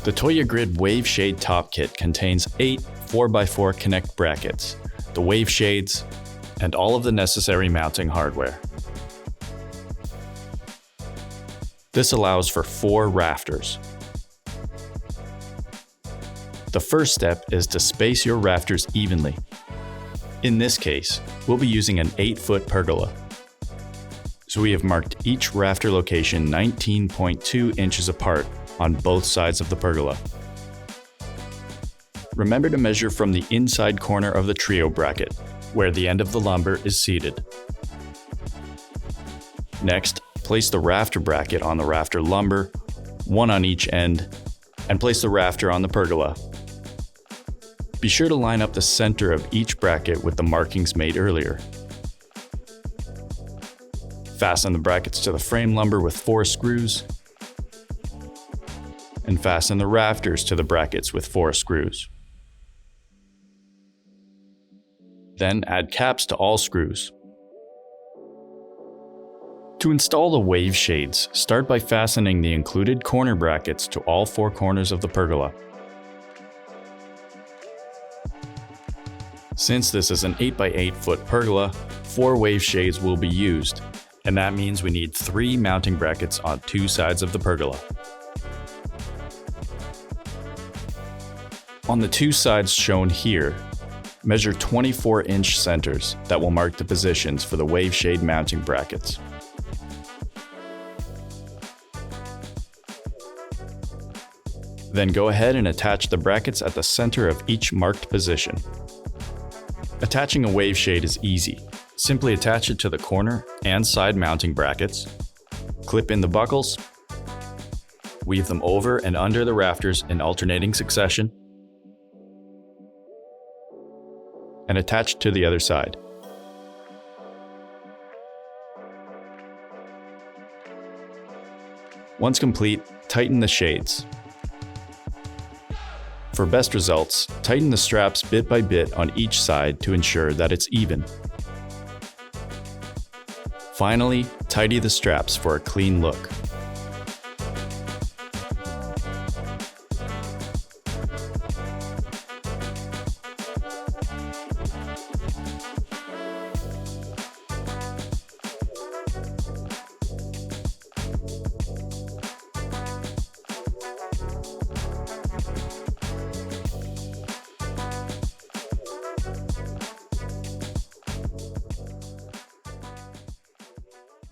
The Toja Grid Wave Shade Top Kit contains 8 4x4 Knect brackets, the wave shades, and all of the necessary mounting hardware. This allows for 4 rafters. The first step is to space your rafters evenly. In this case, we'll be using an 8-foot pergola. So we have marked each rafter location 19.2 inches apart on both sides of the pergola. Remember to measure from the inside corner of the trio bracket, where the end of the lumber is seated. Next, place the rafter bracket on the rafter lumber, one on each end, and place the rafter on the pergola. Be sure to line up the center of each bracket with the markings made earlier. Fasten the brackets to the frame lumber with 4 screws, and fasten the rafters to the brackets with 4 screws. Then add caps to all screws. To install the wave shades, start by fastening the included corner brackets to all 4 corners of the pergola. Since this is an 8x8 foot pergola, 4 wave shades will be used, and that means we need 3 mounting brackets on 2 sides of the pergola. On the 2 sides shown here, measure 24-inch centers that will mark the positions for the wave shade mounting brackets. Then go ahead and attach the brackets at the center of each marked position. Attaching a wave shade is easy. Simply attach it to the corner and side mounting brackets, clip in the buckles, weave them over and under the rafters in alternating succession, and attach to the other side. Once complete, tighten the shades. For best results, tighten the straps bit by bit on each side to ensure that it's even. Finally, tidy the straps for a clean look.